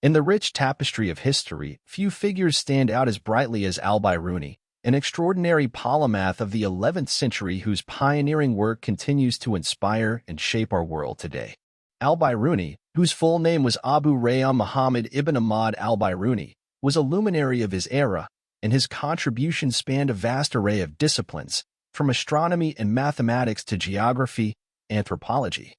In the rich tapestry of history, few figures stand out as brightly as Al-Biruni, an extraordinary polymath of the 11th century whose pioneering work continues to inspire and shape our world today. Al-Biruni, whose full name was Abu Rayyan Muhammad ibn Ahmad al-Biruni, was a luminary of his era, and his contributions spanned a vast array of disciplines, from astronomy and mathematics to geography, anthropology,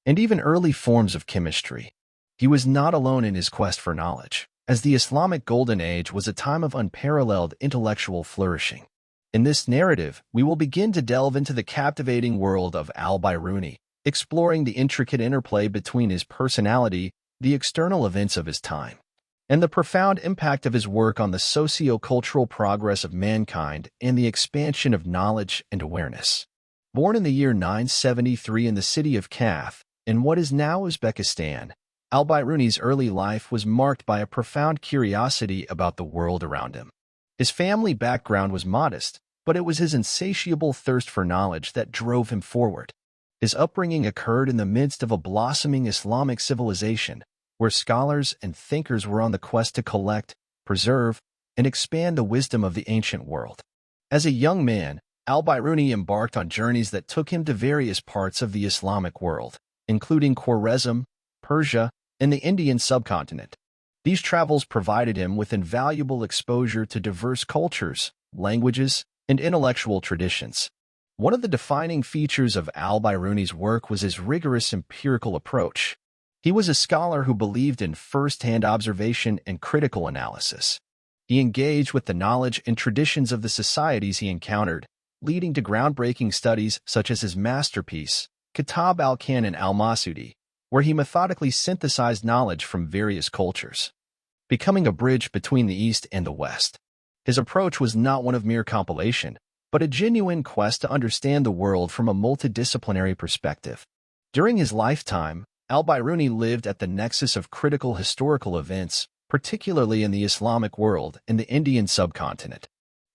and even early forms of chemistry. He was not alone in his quest for knowledge, as the Islamic Golden Age was a time of unparalleled intellectual flourishing. In this narrative, we will begin to delve into the captivating world of Al-Biruni, exploring the intricate interplay between his personality, the external events of his time, and the profound impact of his work on the socio-cultural progress of mankind and the expansion of knowledge and awareness. Born in the year 973 in the city of Kath, in what is now Uzbekistan, Al-Biruni's early life was marked by a profound curiosity about the world around him. His family background was modest, but it was his insatiable thirst for knowledge that drove him forward. His upbringing occurred in the midst of a blossoming Islamic civilization, where scholars and thinkers were on the quest to collect, preserve, and expand the wisdom of the ancient world. As a young man, Al-Biruni embarked on journeys that took him to various parts of the Islamic world, including Khwarezm, Persia, and the Indian subcontinent. These travels provided him with invaluable exposure to diverse cultures, languages, and intellectual traditions. One of the defining features of Al-Biruni's work was his rigorous empirical approach. He was a scholar who believed in first-hand observation and critical analysis. He engaged with the knowledge and traditions of the societies he encountered, leading to groundbreaking studies such as his masterpiece, Kitab al-Kanon al-Masudi, where he methodically synthesized knowledge from various cultures, becoming a bridge between the East and the West. His approach was not one of mere compilation, but a genuine quest to understand the world from a multidisciplinary perspective. During his lifetime, Al-Biruni lived at the nexus of critical historical events, particularly in the Islamic world and the Indian subcontinent.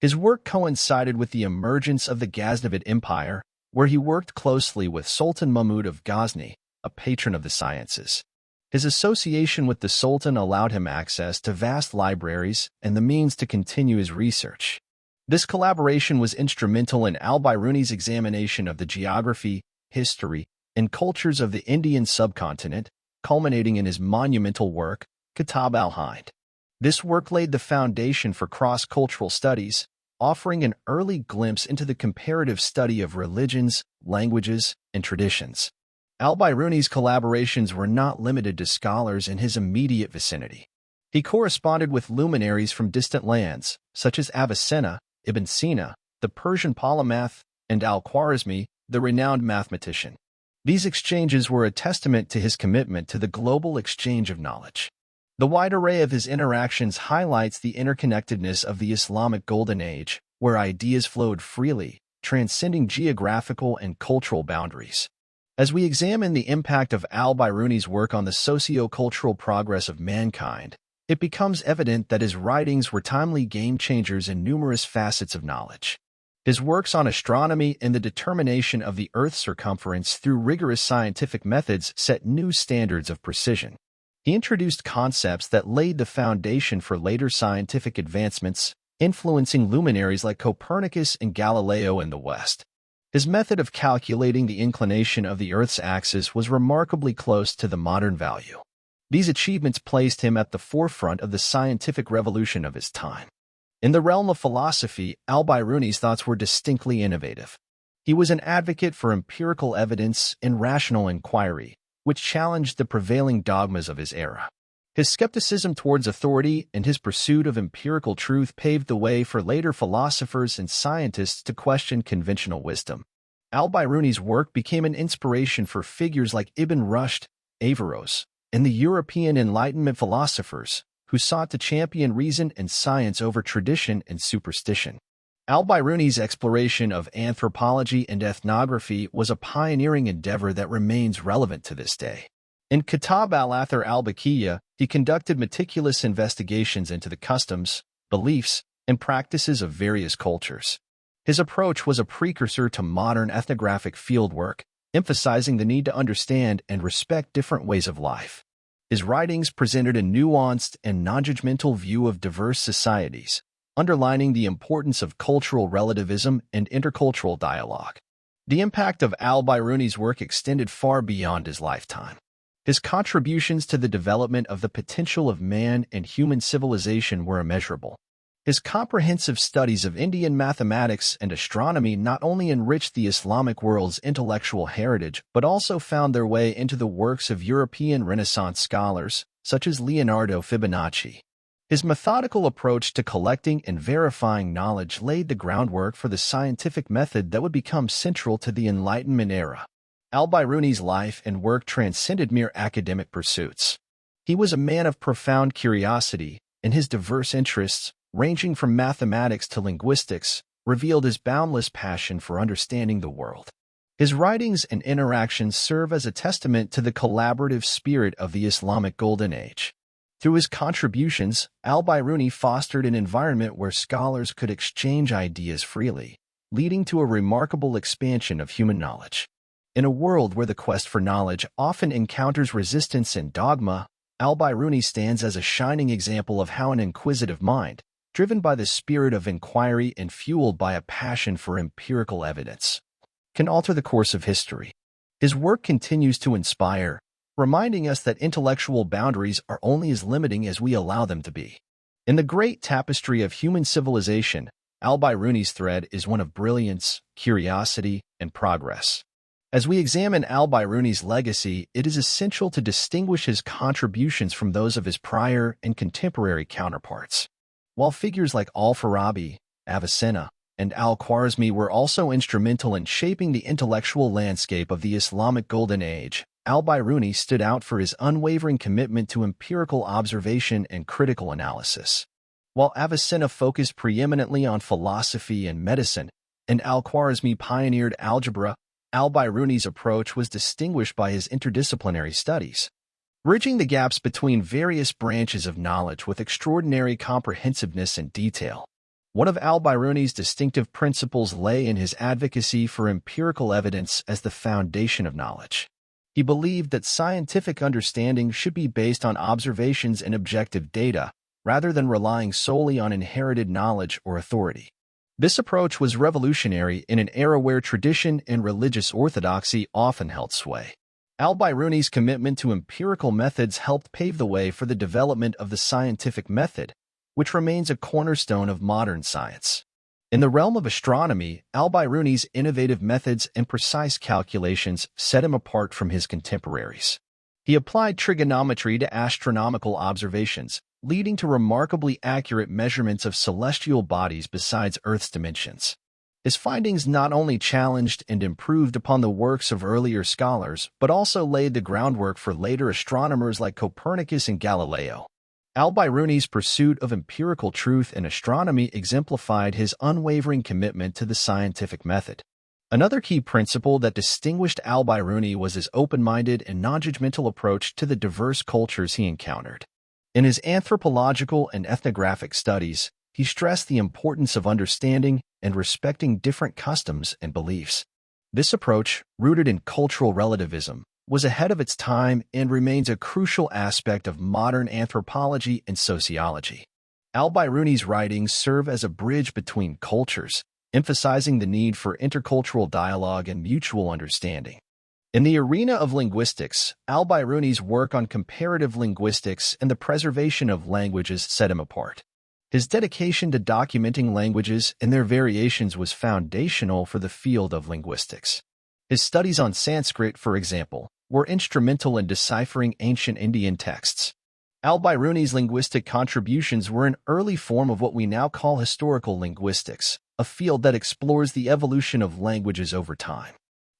His work coincided with the emergence of the Ghaznavid Empire, where he worked closely with Sultan Mahmud of Ghazni, a patron of the sciences. His association with the Sultan allowed him access to vast libraries and the means to continue his research. This collaboration was instrumental in Al-Biruni's examination of the geography, history, and cultures of the Indian subcontinent, culminating in his monumental work, Kitab al-Hind. This work laid the foundation for cross-cultural studies, offering an early glimpse into the comparative study of religions, languages, and traditions. Al-Biruni's collaborations were not limited to scholars in his immediate vicinity. He corresponded with luminaries from distant lands, such as Avicenna, Ibn Sina, the Persian polymath, and Al-Khwarizmi, the renowned mathematician. These exchanges were a testament to his commitment to the global exchange of knowledge. The wide array of his interactions highlights the interconnectedness of the Islamic Golden Age, where ideas flowed freely, transcending geographical and cultural boundaries. As we examine the impact of Al-Biruni's work on the socio-cultural progress of mankind, it becomes evident that his writings were timely game-changers in numerous facets of knowledge. His works on astronomy and the determination of the Earth's circumference through rigorous scientific methods set new standards of precision. He introduced concepts that laid the foundation for later scientific advancements, influencing luminaries like Copernicus and Galileo in the West. His method of calculating the inclination of the Earth's axis was remarkably close to the modern value. These achievements placed him at the forefront of the scientific revolution of his time. In the realm of philosophy, Al-Biruni's thoughts were distinctly innovative. He was an advocate for empirical evidence and rational inquiry, which challenged the prevailing dogmas of his era. His skepticism towards authority and his pursuit of empirical truth paved the way for later philosophers and scientists to question conventional wisdom. Al-Biruni's work became an inspiration for figures like Ibn Rushd, Averroes, and the European Enlightenment philosophers, who sought to champion reason and science over tradition and superstition. Al-Biruni's exploration of anthropology and ethnography was a pioneering endeavor that remains relevant to this day. In Kitab al-Athar al-Bakiyya, he conducted meticulous investigations into the customs, beliefs, and practices of various cultures. His approach was a precursor to modern ethnographic fieldwork, emphasizing the need to understand and respect different ways of life. His writings presented a nuanced and non-judgmental view of diverse societies, underlining the importance of cultural relativism and intercultural dialogue. The impact of Al-Biruni's work extended far beyond his lifetime. His contributions to the development of the potential of man and human civilization were immeasurable. His comprehensive studies of Indian mathematics and astronomy not only enriched the Islamic world's intellectual heritage but also found their way into the works of European Renaissance scholars, such as Leonardo Fibonacci. His methodical approach to collecting and verifying knowledge laid the groundwork for the scientific method that would become central to the Enlightenment era. Al-Biruni's life and work transcended mere academic pursuits. He was a man of profound curiosity, and his diverse interests, ranging from mathematics to linguistics, revealed his boundless passion for understanding the world. His writings and interactions serve as a testament to the collaborative spirit of the Islamic Golden Age. Through his contributions, Al-Biruni fostered an environment where scholars could exchange ideas freely, leading to a remarkable expansion of human knowledge. In a world where the quest for knowledge often encounters resistance and dogma, Al-Biruni stands as a shining example of how an inquisitive mind, driven by the spirit of inquiry and fueled by a passion for empirical evidence, can alter the course of history. His work continues to inspire, reminding us that intellectual boundaries are only as limiting as we allow them to be. In the great tapestry of human civilization, Al-Biruni's thread is one of brilliance, curiosity, and progress. As we examine Al-Biruni's legacy, it is essential to distinguish his contributions from those of his prior and contemporary counterparts. While figures like Al-Farabi, Avicenna, and Al-Khwarizmi were also instrumental in shaping the intellectual landscape of the Islamic Golden Age, Al-Biruni stood out for his unwavering commitment to empirical observation and critical analysis. While Avicenna focused preeminently on philosophy and medicine, and Al-Khwarizmi pioneered algebra, Al-Biruni's approach was distinguished by his interdisciplinary studies, bridging the gaps between various branches of knowledge with extraordinary comprehensiveness and detail. One of Al-Biruni's distinctive principles lay in his advocacy for empirical evidence as the foundation of knowledge. He believed that scientific understanding should be based on observations and objective data, rather than relying solely on inherited knowledge or authority. This approach was revolutionary in an era where tradition and religious orthodoxy often held sway. Al-Biruni's commitment to empirical methods helped pave the way for the development of the scientific method, which remains a cornerstone of modern science. In the realm of astronomy, Al-Biruni's innovative methods and precise calculations set him apart from his contemporaries. He applied trigonometry to astronomical observations, leading to remarkably accurate measurements of celestial bodies besides Earth's dimensions. His findings not only challenged and improved upon the works of earlier scholars, but also laid the groundwork for later astronomers like Copernicus and Galileo. Al-Biruni's pursuit of empirical truth in astronomy exemplified his unwavering commitment to the scientific method. Another key principle that distinguished Al-Biruni was his open-minded and non-judgmental approach to the diverse cultures he encountered. In his anthropological and ethnographic studies, he stressed the importance of understanding and respecting different customs and beliefs. This approach, rooted in cultural relativism, was ahead of its time and remains a crucial aspect of modern anthropology and sociology. Al-Biruni's writings serve as a bridge between cultures, emphasizing the need for intercultural dialogue and mutual understanding. In the arena of linguistics, Al-Biruni's work on comparative linguistics and the preservation of languages set him apart. His dedication to documenting languages and their variations was foundational for the field of linguistics. His studies on Sanskrit, for example, were instrumental in deciphering ancient Indian texts. Al-Biruni's linguistic contributions were an early form of what we now call historical linguistics, a field that explores the evolution of languages over time.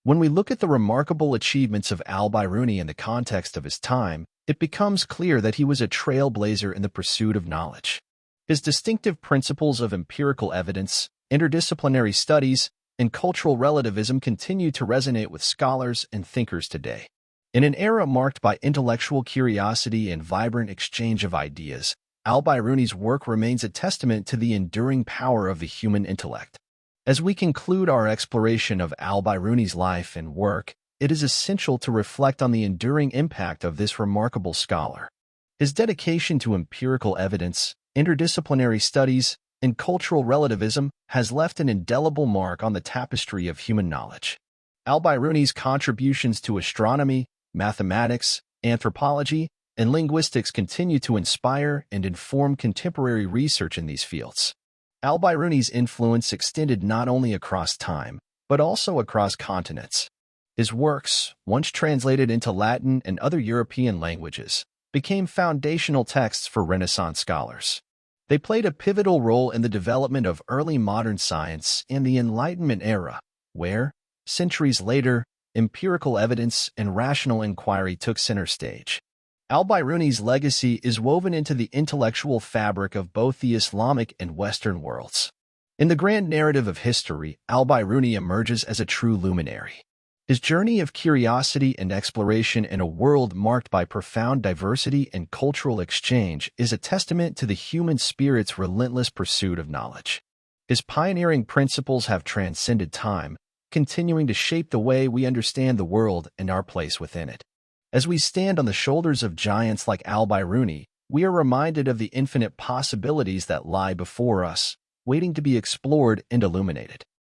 When we look at the remarkable achievements of Al-Biruni in the context of his time, it becomes clear that he was a trailblazer in the pursuit of knowledge. His distinctive principles of empirical evidence, interdisciplinary studies, and cultural relativism continue to resonate with scholars and thinkers today. In an era marked by intellectual curiosity and vibrant exchange of ideas, Al-Biruni's work remains a testament to the enduring power of the human intellect. As we conclude our exploration of Al-Biruni's life and work, it is essential to reflect on the enduring impact of this remarkable scholar. His dedication to empirical evidence, interdisciplinary studies, and cultural relativism has left an indelible mark on the tapestry of human knowledge. Al-Biruni's contributions to astronomy, mathematics, anthropology, and linguistics continue to inspire and inform contemporary research in these fields. Al-Biruni's influence extended not only across time, but also across continents. His works, once translated into Latin and other European languages, became foundational texts for Renaissance scholars. They played a pivotal role in the development of early modern science and the Enlightenment era, where, centuries later, empirical evidence and rational inquiry took center stage. Al-Biruni's legacy is woven into the intellectual fabric of both the Islamic and Western worlds. In the grand narrative of history, Al-Biruni emerges as a true luminary. His journey of curiosity and exploration in a world marked by profound diversity and cultural exchange is a testament to the human spirit's relentless pursuit of knowledge. His pioneering principles have transcended time, continuing to shape the way we understand the world and our place within it. As we stand on the shoulders of giants like Al-Biruni, we are reminded of the infinite possibilities that lie before us, waiting to be explored and illuminated.